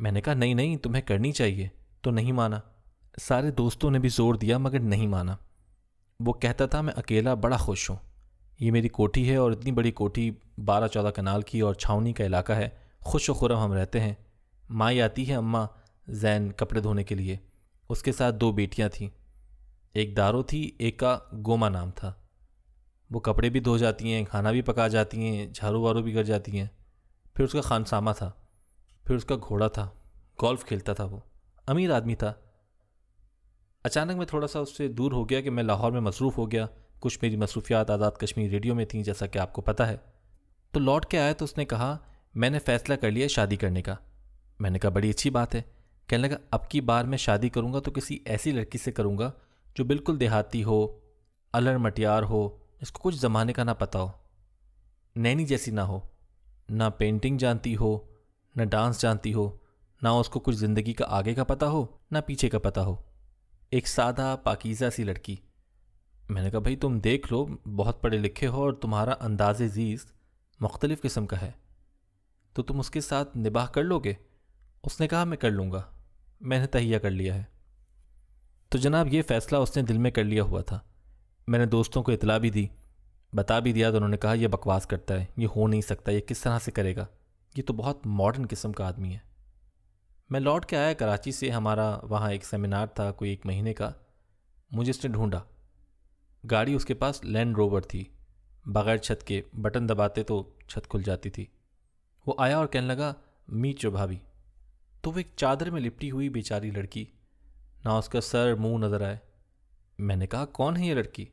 میں نے کہا نہیں نہیں تمہیں کرنی چاہیے، تو نہیں مانا۔ سارے دوستوں نے بھی زور دیا مگر نہیں مانا۔ وہ کہتا تھا میں اکیلا بڑا خوش ہوں، یہ میری کوٹھی ہے اور اتنی بڑی کوٹھی 12-14 کنال کی اور چھاؤنی کا علاقہ ہے، خوش و خرم ہم رہتے ہیں۔ مائی آتی ہے اماں زین کپڑے دھونے کے لیے، اس کے ساتھ 2 بیٹیاں تھیں، ایک دارو تھی، ایک کا گوما نام تھا۔ وہ کپڑے بھی دھو جاتی ہیں، کھانا بھی پکا جاتی ہیں، جھاڑو وارو بھی کر جاتی ہیں۔ پھر اس کا خانسامہ تھا، پھر اس کا گھوڑا تھا، گولف کھیلتا تھا، وہ امیر آدمی تھا۔ اچانک میں تھوڑا سا اس سے دور ہو گیا کہ میں لاہور میں مصروف ہو گیا، کچھ میری مصروفیات آزاد کشمیر ریڈیو میں تھیں جیسا کہ آپ کو پتہ ہے۔ تو لوٹ کے آیا تو اس نے کہا میں نے فیصلہ کر لیا شادی کرنے کا۔ میں نے کہا بڑی اچھی بات ہے۔ کہنے لگا اب کی بار میں شادی کروں گا تو کسی ایسی لڑکی سے کروں گا جو بالکل دیہاتی ہو، الڑ مٹیار ہو، اس کو کچھ زمانے کا نہ پتہ ہو، نینی جیسی نہ ہو، نہ پینٹنگ جانتی ہو، نہ ڈانس جانتی ہو، نہ اس کو کچھ زندگی کا آگے کا پتہ ہو نہ پیچھے کا پتہ ہو، ایک سادہ پاکیزہ سی لڑکی۔ میں نے کہا بھائی تم دیکھ لو، بہت پڑھے لکھے ہو اور تمہارا انداز زیست مختلف قسم کا ہے، تو تم اس کے ساتھ نباہ کر لو گے؟ اس نے کہا میں کر لوں گا، میں نے تہیہ کر لیا ہے۔ تو جناب یہ فیصلہ اس نے دل میں کر لیا ہوا تھا۔ میں نے دوستوں کو اطلاع بھی دی، بتا بھی دیا، تو انہوں نے کہا یہ بکواس کرتا ہے، یہ ہو نہیں سکتا، یہ کس طرح سے کرے گا، یہ تو بہت ماڈرن قسم کا آدمی ہے۔ میں لوٹ کے آیا کراچی سے، ہمارا وہاں ایک سیمینار تھا کوئی 1 مہینے کا، مجھے اس نے ڈھونڈا۔ گاڑی اس کے پاس لینڈ روور تھی، بغیر چھت کے، بٹن دباتے تو چھت کھل جاتی تھی۔ وہ آیا اور کہنے لگا میٹ جو بھابھی۔ تو وہ ایک چادر میں لپٹی ہوئی بیچاری لڑکی، نہ اس کا سر منہ نظر آئے۔ میں نے کہا کون ہے یہ لڑکی؟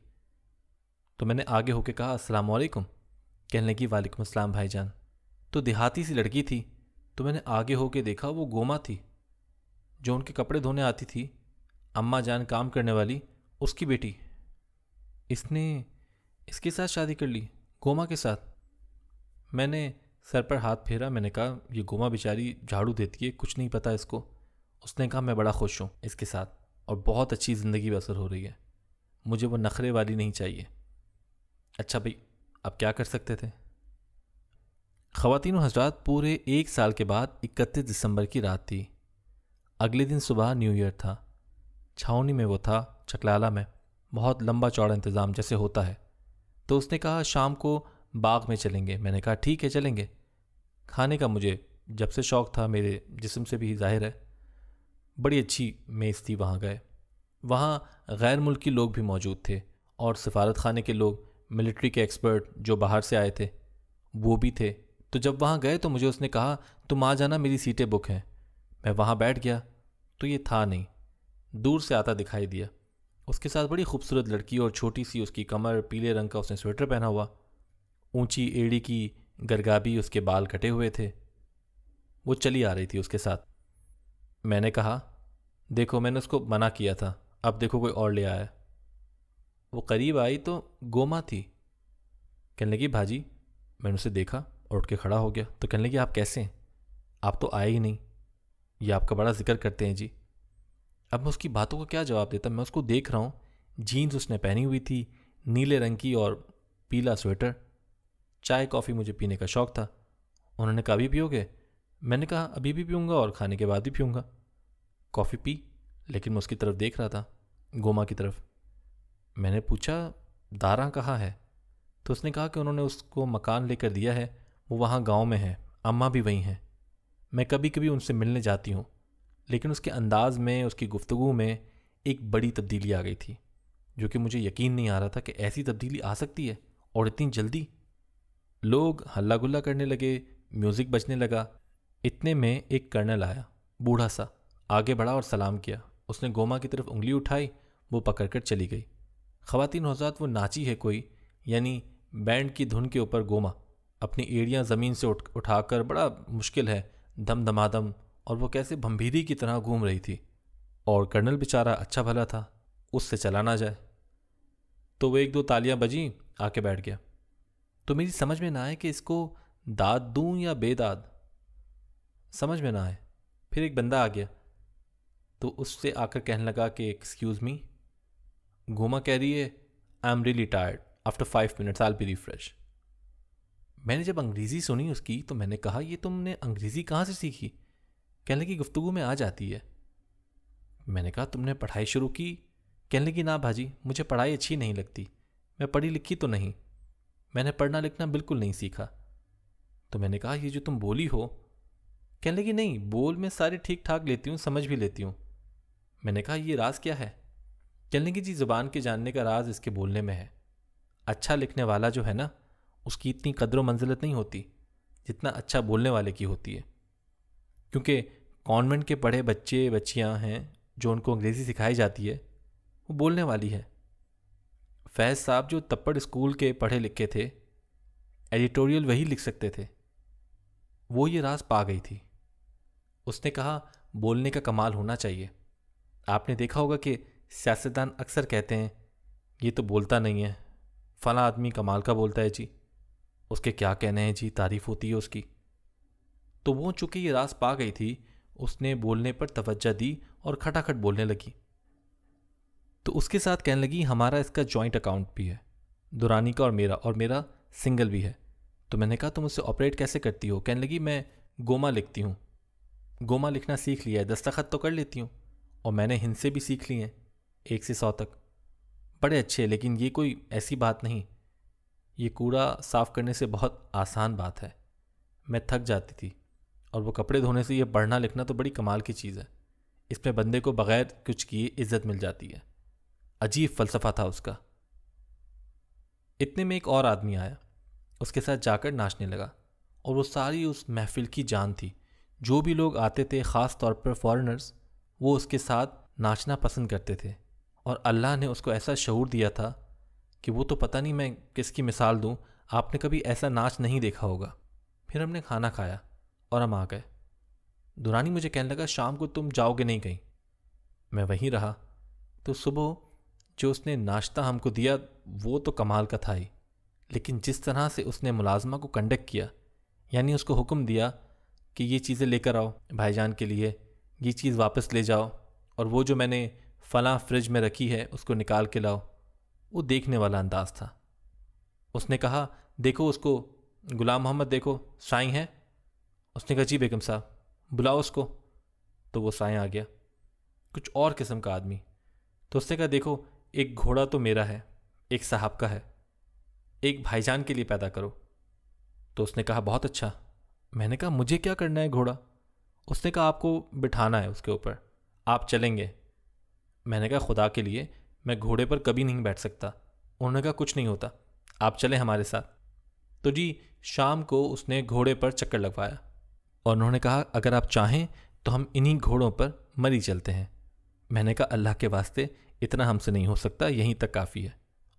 تو میں نے آگے ہو کے کہا السلام علیکم۔ کہنے لگی وعلیکم السلام بھائی جان۔ تو دیہاتی سی لڑکی تھی، تو میں نے آگے ہو کے دیکھا وہ گوما تھی، جو ان کے کپڑے دھونے آتی تھی، اماں جان کام کرنے والی، اس کی بیٹی۔ اس نے اس کے ساتھ شادی کر لی، گوما کے ساتھ؟ میں نے سر پر ہاتھ پھیرا، میں نے کہا یہ گوما بیچاری جھاڑو دیتی ہے، کچھ نہیں پتہ اس کو۔ اس نے کہا میں بڑا خوش ہوں اس کے ساتھ اور بہت اچھی زندگی بسر ہو رہی ہے، مجھے وہ نخرے والی نہیں چاہیے۔ اچھا بھائی اب کیا کر سکتے تھے؟ خواتین و حضرات، پورے 1 سال کے بعد 31 دسمبر کی رات تھی۔ اگلے دن صبح نیو ایئر تھا۔ چھاؤنی میں وہ تھا، چکلالہ میں، بہت لمبا چوڑا انتظام جیسے ہوتا ہے۔ تو اس نے کہا شام کو باغ میں چلیں گے۔ میں نے کہا ٹھیک ہے چلیں گے۔ کھانے کا مجھے جب سے شوق تھا، میرے جسم سے بھی ظاہر ہے۔ بڑی اچھی میز تھی، وہاں گئے۔ وہاں غیر ملکی لوگ بھی موجود تھے اور سفارت خانے کے لوگ، ملٹری کے ایکسپرٹ جو باہر سے آئے تھے وہ بھی تھے۔ تو جب وہاں گئے تو مجھے اس نے کہا تم آ جانا، میری سیٹیں بک ہیں۔ میں وہاں بیٹھ گیا تو یہ تھا نہیں، دور سے آتا دکھائی دیا۔ اس کے ساتھ بڑی خوبصورت لڑکی اور چھوٹی سی اس کی کمر، پیلے رنگ کا اس نے سویٹر پہنا ہوا، اونچی ایڑی کی گرگابی، اس کے بال کٹے ہوئے تھے۔ وہ چلی آ رہی تھی اس کے ساتھ۔ میں نے کہا دیکھو میں نے اس کو منع کیا تھا، اب دیکھو کوئی اور لے آیا۔ وہ قریب آئی تو گوما تھی۔ کہنے لگی بھاجی، میں نے اسے دیکھا اور اٹھ کے کھڑا ہو گیا۔ تو کہنے لگی آپ کیسے ہیں؟ آپ تو آئے ہی نہیں، یہ آپ کا بڑا ذکر کرتے ہیں جی۔ اب میں اس کی باتوں کو کیا جواب دیتا؟ میں اس کو دیکھ رہا ہوں، جینز اس نے پہنی ہوئی تھی، نیلے رنگ کی اور پیلا سویٹر۔ چائے کافی مجھے پینے کا شوق تھا۔ انہوں نے کہا ابھی پیو گے؟ میں نے کہا ابھی بھی پیوں گا اور کھانے کے بعد بھی پیوں گا۔ کافی پی، لیکن میں اس کی طرف دیکھ رہا تھا، گوما کی طرف۔ میں نے پوچھا داراں کہاں ہے؟ تو اس نے کہا کہ انہوں نے اس کو مکان لے کر دیا ہے، وہ وہاں گاؤں میں ہے، اماں بھی وہیں ہیں۔ میں کبھی کبھی ان سے ملنے جاتی ہوں، لیکن اس کے انداز میں، اس کی گفتگو میں ایک بڑی تبدیلی آ گئی تھی، جو کہ مجھے یقین نہیں آ رہا تھا کہ ایسی تبدیلی آ سکتی ہے اور اتنی جلدی۔ لوگ ہلا گلا کرنے لگے، میوزک بجنے لگا۔ اتنے میں ایک کرنل آیا، بوڑھا سا، آگے بڑھا اور سلام کیا۔ اس نے گوما کی طرف انگلی اٹھائی، وہ پکڑ کر چلی گئی۔ خواتین حضرات، وہ ناچی ہے کوئی، یعنی بینڈ کی دھن کے اوپر گوما اپنی ایڑیاں زمین سے اٹھا کر، بڑا مشکل ہے، دم دمادم، اور وہ کیسے بھمبیری کی طرح گھوم رہی تھی۔ اور کرنل بیچارہ اچھا بھلا تھا، اس سے چلا نہ جائے۔ تو وہ 1-2 تالیاں بجیں، آ کے بیٹھ گیا۔ تو میری سمجھ میں نہ آئے کہ اس کو داد دوں یا بے داد، سمجھ میں نہ آئے۔ پھر ایک بندہ آ گیا تو اس سے آ کر کہنے لگا کہ ایکسکیوز می، گوما کہہ رہی ہے I am really tired, after 5 minutes I will be refresh. میں نے جب انگریزی سنی اس کی تو میں نے کہا یہ تم نے انگریزی کہاں سے سیکھی؟ کہنے لگی گفتگو میں آ جاتی ہے۔ میں نے کہا تم نے پڑھائی شروع کی؟ کہنے لگی نا بھاجی، مجھے پڑھائی اچھی نہیں لگتی، میں پڑھی لکھی تو نہیں، میں نے پڑھنا لکھنا بالکل نہیں سیکھا۔ تو میں نے کہا یہ جو تم بولی ہو؟ کہنے لگی نہیں، بول میں سارے ٹھیک ٹھاک لیتی ہوں، سمجھ بھی لیتی ہوں۔ میں نے کہا یہ راز کیا ہے؟ کہنے لگی جی زبان کے جاننے کا راز اس کے بولنے میں ہے۔ اچھا لکھنے والا جو ہے نا، اس کی اتنی قدر و منزلت نہیں ہوتی جتنا اچھا بولنے والے کی ہوتی ہے، کیونکہ کانوینٹ کے پڑھے بچے بچیاں ہیں جو ان کو انگریزی سکھائی جاتی ہے، وہ بولنے والی ہے۔ فیض صاحب جو تپڑ اسکول کے پڑھے لکھے تھے، ایڈیٹوریل وہی لکھ سکتے تھے، وہ یہ راز پا گئی تھی۔ اس نے کہا بولنے کا کمال ہونا چاہیے۔ آپ نے دیکھا ہوگا کہ سیاستدان اکثر کہتے ہیں یہ تو بولتا نہیں ہے، فلاں آدمی کمال کا بولتا ہے جی، اس کے کیا کہنے ہیں جی، تعریف ہوتی ہے اس کی۔ تو وہ چونکہ یہ راز پا گئی تھی، اس نے بولنے پر توجہ دی اور کھٹا کھٹ بولنے لگی۔ تو اس کے ساتھ کہنے لگی ہمارا اس کا جوائنٹ اکاؤنٹ بھی ہے، دورانی کا اور میرا سنگل بھی ہے۔ تو میں نے کہا تم اسے آپریٹ کیسے کرتی ہو؟ کہنے لگی میں گوما لکھتی ہوں، گوما لکھنا سیکھ لیا ہے، دستخط تو کر لیتی ہوں، اور میں نے ہند سے بھی سیکھ لی ہیں 1 سے 100 تک، بڑے اچھے، لیکن یہ کوئی ایسی بات نہیں، یہ کوڑا صاف کرنے سے بہت آسان بات ہے، میں تھک جاتی تھی، اور وہ کپڑے دھونے سے یہ پڑھنا لکھنا تو بڑی کمال کی چیز ہے، اس میں بندے کو بغیر کچھ کیے عزت مل جاتی ہے۔ عجیب فلسفہ تھا اس کا۔ اتنے میں ایک اور آدمی آیا، اس کے ساتھ جا کر ناچنے لگا، اور وہ ساری اس محفل کی جان تھی۔ جو بھی لوگ آتے تھے، خاص طور پر فارنرز، وہ اس کے ساتھ ناچنا پسند کرتے تھے، اور اللہ نے اس کو ایسا شعور دیا تھا کہ وہ تو پتہ نہیں میں کس کی مثال دوں، آپ نے کبھی ایسا ناچ نہیں دیکھا ہوگا۔ پھر ہم نے کھانا کھایا اور ہم آ گئے۔ دورانی مجھے کہنے لگا شام کو تم جاؤ گے نہیں کہیں؟ میں وہیں رہا۔ تو صبح جو اس نے ناشتہ ہم کو دیا وہ تو کمال کا تھا ہی، لیکن جس طرح سے اس نے ملازمہ کو کنڈکٹ کیا، یعنی اس کو حکم دیا کہ یہ چیزیں لے کر آؤ بھائی جان کے لیے، یہ چیز واپس لے جاؤ، اور وہ جو میں نے فلاں فریج میں رکھی ہے اس کو نکال کے لاؤ، وہ دیکھنے والا انداز تھا۔ اس نے کہا دیکھو اس کو، غلام محمد دیکھو سائیں ہے؟ اس نے کہا جی بیگم صاحب بلاؤ اس کو۔ تو وہ سائیں آ گیا، کچھ اور قسم کا آدمی۔ تو اس نے کہا دیکھو ایک گھوڑا تو میرا ہے، ایک صاحب کا ہے، ایک بھائی جان کے لیے پیدا کرو۔ تو اس نے کہا بہت اچھا۔ میں نے کہا مجھے کیا کرنا ہے گھوڑا؟ اس نے کہا آپ کو بٹھانا ہے اس کے اوپر، آپ چلیں گے۔ میں نے کہا خدا کے لیے میں گھوڑے پر کبھی نہیں بیٹھ سکتا۔ انہوں نے کہا کچھ نہیں ہوتا، آپ چلیں ہمارے ساتھ۔ تو جی شام کو اس نے گھوڑے پر چکر لگوایا، اور انہوں نے کہا اگر آپ چاہیں تو ہم انہی گھوڑوں پر مری چلتے ہیں۔ میں نے کہا اللہ کے واسطے اتنا ہم سے نہیں ہو سکتا، یہیں تک کافی ہے۔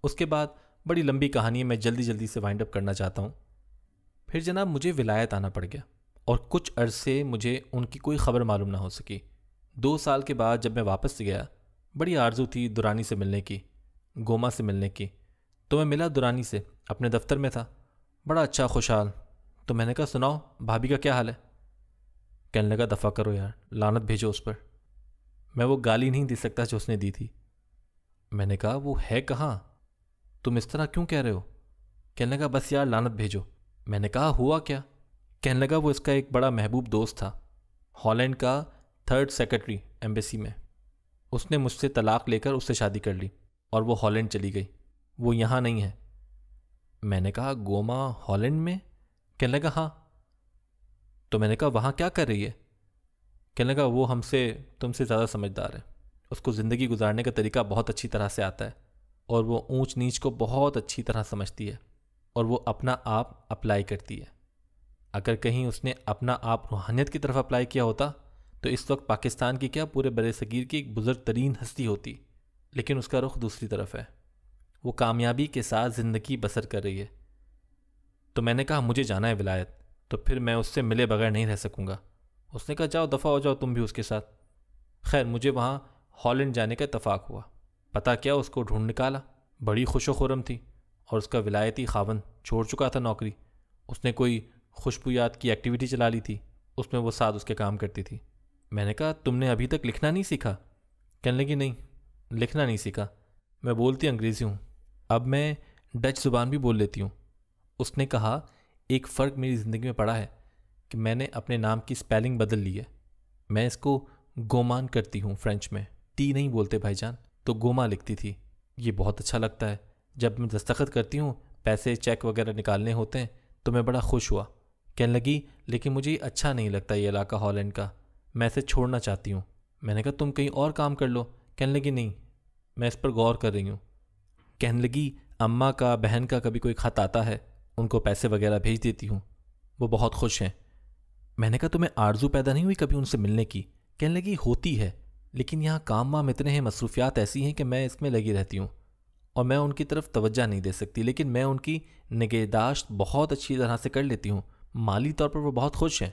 اس کے بعد بڑی لمبی کہانی میں جلدی سے وائنڈ اپ کرنا چاہتا ہوں۔ پھر جناب مجھے ولایت آنا پڑ گیا، اور کچھ عرصے مجھے ان کی کوئی خبر معلوم نہ ہو سکی۔ 2 سال کے بعد جب میں واپس گیا، بڑی آرزو تھی دورانی سے ملنے کی، گوما سے ملنے کی۔ تو میں ملا دورانی سے، اپنے دفتر میں تھا، بڑا اچھا خوشحال۔ تو میں نے کہا سناؤ بھابھی کا کیا حال ہے؟ کہنے لگا دفع کرو یار، لعنت بھیجو اس پر۔ میں وہ گالی نہیں دے سکتا جو اس نے دی تھی۔ میں نے کہا وہ ہے کہاں؟ تم اس طرح کیوں کہہ رہے ہو؟ کہنے لگا بس یار لعنت بھیجو۔ میں نے کہا ہوا کیا؟ کہنے لگا وہ اس کا ایک بڑا محبوب دوست تھا، ہالینڈ کا 3rd سیکرٹری ایمبیسی میں، اس نے مجھ سے طلاق لے کر اس سے شادی کر لی، اور وہ ہالینڈ چلی گئی، وہ یہاں نہیں ہے۔ میں نے کہا گوما ہالینڈ میں؟ کہنے لگا ہاں۔ تو میں نے کہا وہاں کیا کر رہی ہے؟ کہنے لگا وہ تم سے زیادہ سمجھدار ہے، اس کو زندگی گزارنے کا طریقہ بہت اچھی طرح سے آتا ہے، اور وہ اونچ نیچ کو بہت اچھی طرح سمجھتی ہے، اور وہ اپنا آپ اپلائی کرتی ہے۔ اگر کہیں اس نے اپنا آپ روحانیت کی طرف اپلائی کیا ہوتا تو اس وقت پاکستان کی کیا پورے برِ صغیر کی ایک بزرگ ترین ہستی ہوتی، لیکن اس کا رخ دوسری طرف ہے، وہ کامیابی کے ساتھ زندگی بسر کر رہی ہے۔ تو میں نے کہا مجھے جانا ہے ولایت، تو پھر میں اس سے ملے بغیر نہیں رہ سکوں گا۔ اس نے کہا جاؤ دفع ہو جاؤ تم بھی اس کے ساتھ۔ خیر مجھے وہاں ہالینڈ جانے کا اتفاق ہوا۔ پتہ کیا اس کو ڈھونڈ نکالا، بڑی خوش و خرم تھی، اور اس کا ولایتی خاوند چھوڑ چکا تھا نوکری، اس نے کوئی خوشبویات کی ایکٹیویٹی چلا لی تھی، اس میں وہ ساتھ اس کے کام کرتی تھی۔ میں نے کہا تم نے ابھی تک لکھنا نہیں سیکھا؟ کہنے لگی نہیں لکھنا نہیں سیکھا، میں بولتی انگریزی ہوں، اب میں ڈچ زبان بھی بول لیتی ہوں۔ اس نے کہا ایک فرق میری زندگی میں پڑا ہے کہ میں نے اپنے نام کی سپیلنگ بدل لی ہے، میں اس کو گومان کرتی ہوں، فرینچ میں ٹی نہیں بولتے بھائی جان، تو گوما لکھتی تھی۔ یہ بہت اچھا لگتا ہے، جب میں دستخط کرتی ہوں، پیسے چیک وغیرہ نکالنے ہوتے ہیں تو میں بڑا خوش ہوا۔ کہنے لگی لیکن مجھے یہ اچھا نہیں لگتا یہ علاقہ ہالینڈ کا، میں اسے چھوڑنا چاہتی ہوں۔ میں نے کہا تم کہیں اور کام کر لو۔ کہنے لگی نہیں، میں اس پر غور کر رہی ہوں۔ کہنے لگی اماں کا بہن کا کبھی کوئی خط آتا ہے، ان کو پیسے وغیرہ بھیج دیتی ہوں، وہ بہت خوش ہیں۔ میں نے کہا تمہیں آرزو پیدا نہیں ہوئی کبھی ان سے ملنے کی؟ کہنے لگی ہوتی ہے، لیکن یہاں کام وام اتنے ہیں، مصروفیات ایسی ہیں کہ میں اس میں لگی رہتی ہوں اور میں ان کی طرف توجہ نہیں دے سکتی، لیکن میں ان کی نگہداشت بہت اچھی طرح سے کر لیتی ہوں، مالی طور پر وہ بہت خوش ہیں۔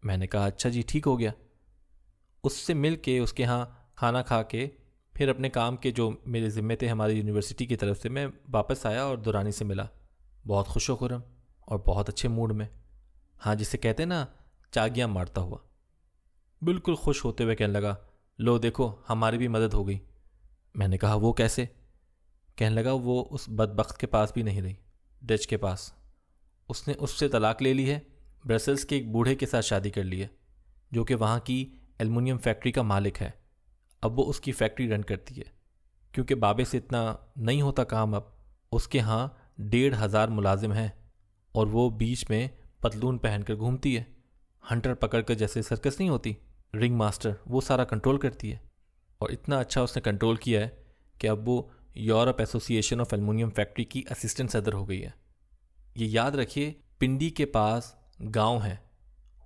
میں نے کہا اچھا جی ٹھیک ہو گیا۔ اس سے مل کے اس کے ہاں کھانا کھا کے پھر اپنے کام کے جو میرے ذمے تھے ہماری یونیورسٹی کی طرف سے میں واپس آیا اور دورانی سے ملا، بہت خوش و خرم اور بہت اچھے موڈ میں، ہاں جسے کہتے ہیں نا چاگیاں مارتا ہوا، بالکل خوش ہوتے ہوئے کہنے لگا لو دیکھو ہماری بھی مدد ہو گئی۔ میں نے کہا وہ کیسے؟ کہنے لگا وہ اس بدبخت کے پاس بھی نہیں رہی، ڈچ کے پاس، اس نے اس سے طلاق لے لی ہے، برسلز کے ایک بوڑھے کے ساتھ شادی کر لی ہے جو کہ وہاں کی ایلومینیم فیکٹری کا مالک ہے، اب وہ اس کی فیکٹری رن کرتی ہے، کیونکہ بابے سے اتنا نہیں ہوتا کام، اب اس کے ہاں 1,500 ملازم ہیں اور وہ بیچ میں پتلون پہن کر گھومتی ہے، ہنٹر پکڑ کر جیسے سرکس نہیں ہوتی، رنگ ماسٹر، وہ سارا کنٹرول کرتی ہے، اور اتنا اچھا اس نے کنٹرول کیا ہے کہ اب وہ یورپ ایسوسی ایشن آف ایلومینیم فیکٹری کی اسسٹنٹ صدر ہو گئی ہے۔ یہ یاد رکھیے پنڈی کے پاس گاؤں ہے،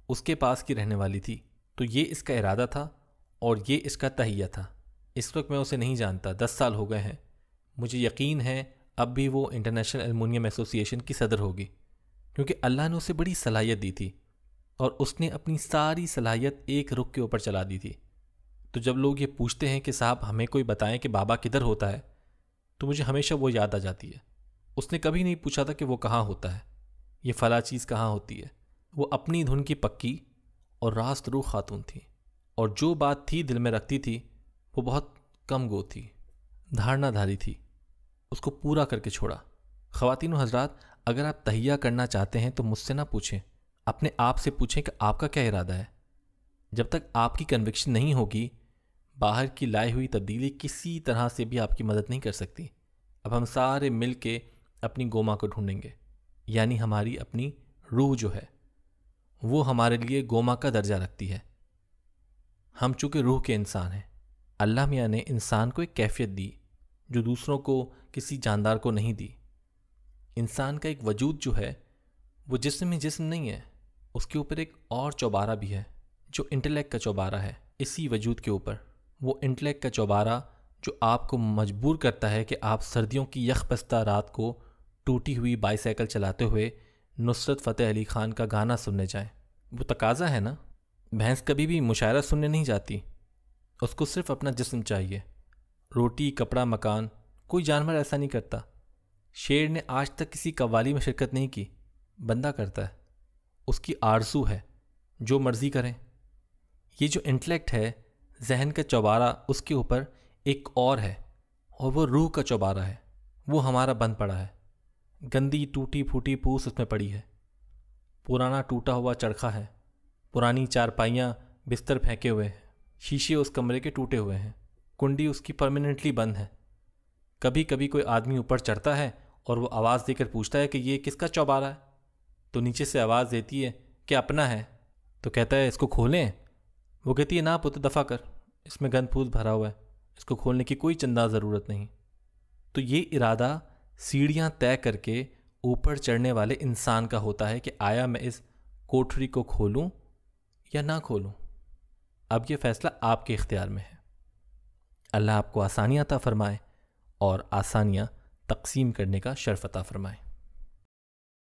اس کے پاس کی رہنے والی تھی، تو یہ اس کا ارادہ تھا اور یہ اس کا تہیہ تھا۔ اس وقت میں اسے نہیں جانتا، 10 سال ہو گئے ہیں، مجھے یقین ہے اب بھی وہ انٹرنیشنل ایلومینیم ایسوسی ایشن کی صدر ہوگی، کیونکہ اللہ نے اسے بڑی صلاحیت دی تھی اور اس نے اپنی ساری صلاحیت ایک رخ کے اوپر چلا دی تھی۔ تو جب لوگ یہ پوچھتے ہیں کہ صاحب ہمیں کوئی بتائیں کہ بابا کدھر ہوتا ہے، تو مجھے ہمیشہ وہ یاد آ جاتی ہے۔ اس نے کبھی نہیں پوچھا تھا کہ وہ کہاں ہوتا ہے، یہ فلاں چیز کہاں ہوتی ہے، وہ اپنی دھن کی پکی اور راست رو خاتون تھی، اور جو بات تھی دل میں رکھتی تھی وہ بہت کم گو تھی، دھارنا دھاری تھی، اس کو پورا کر کے چھوڑا۔ خواتین و حضرات، اگر آپ تہیہ کرنا چاہتے ہیں تو مجھ سے نہ پوچھیں، اپنے آپ سے پوچھیں کہ آپ کا کیا ارادہ ہے۔ جب تک آپ کی کنوکشن نہیں ہوگی، باہر کی لائی ہوئی تبدیلی کسی طرح سے بھی آپ کی مدد نہیں کر سکتی۔ اب ہم سارے مل کے اپنی گوما کو ڈھونڈیں گے، یعنی ہماری اپنی روح جو ہے وہ ہمارے لیے گوما کا درجہ رکھتی ہے۔ ہم چونکہ روح کے انسان ہیں، اللہ میاں نے انسان کو ایک کیفیت دی جو دوسروں کو کسی جاندار کو نہیں دی۔ انسان کا ایک وجود جو ہے وہ جسم ہی جسم نہیں ہے، اس کے اوپر ایک اور چوبارہ بھی ہے جو انٹلیکٹ کا چوبارہ ہے اسی وجود کے اوپر۔ وہ انٹلیکٹ کا چوبارہ جو آپ کو مجبور کرتا ہے کہ آپ سردیوں کی یخ بستہ رات کو ٹوٹی ہوئی بائی سائیکل چلاتے ہوئے نصرت فتح علی خان کا گانا سننے جائیں۔ وہ تقاضا ہے نا۔ بھینس کبھی بھی مشاعرہ سننے نہیں جاتی، اس کو صرف اپنا جسم چاہیے، روٹی کپڑا مکان کوئی جانور ایسا نہیں کرتا۔ شیر نے آج تک کسی قوالی میں شرکت نہیں کی، بندہ کرتا ہے، اس کی آرزو ہے جو مرضی کریں۔ یہ جو انٹلیکٹ ہے، ذہن کا چوبارہ، اس کے اوپر ایک اور ہے، اور وہ روح کا چوبارہ ہے، وہ ہمارا بند پڑا ہے۔ گندی ٹوٹی پھوٹی پوس اس میں پڑی ہے، پرانا ٹوٹا ہوا چرخا ہے، پرانی چارپائیاں بستر پھینکے ہوئے ہیں، شیشے اس کمرے کے ٹوٹے ہوئے ہیں، کنڈی اس کی پرماننٹلی بند ہے۔ کبھی کبھی کوئی آدمی اوپر چڑھتا ہے اور وہ آواز دے کر پوچھتا ہے کہ یہ کس کا چوبارہ ہے، تو نیچے سے آواز دیتی ہے کہ اپنا ہے، تو کہتا ہے اس کو کھولیں، وہ کہتی ہے نا پتر دفع کر، اس میں گند پھوس بھرا ہوا ہے، اس کو کھولنے کی کوئی چندہ ضرورت نہیں۔ تو یہ ارادہ سیڑھیاں طے کر کے اوپر چڑھنے والے انسان کا ہوتا ہے کہ آیا میں اس کوٹھری کو کھولوں یا نہ کھولوں۔ اب یہ فیصلہ آپ کے اختیار میں ہے۔ اللہ آپ کو آسانیاں عطا فرمائے اور آسانیاں تقسیم کرنے کا شرف عطا فرمائے۔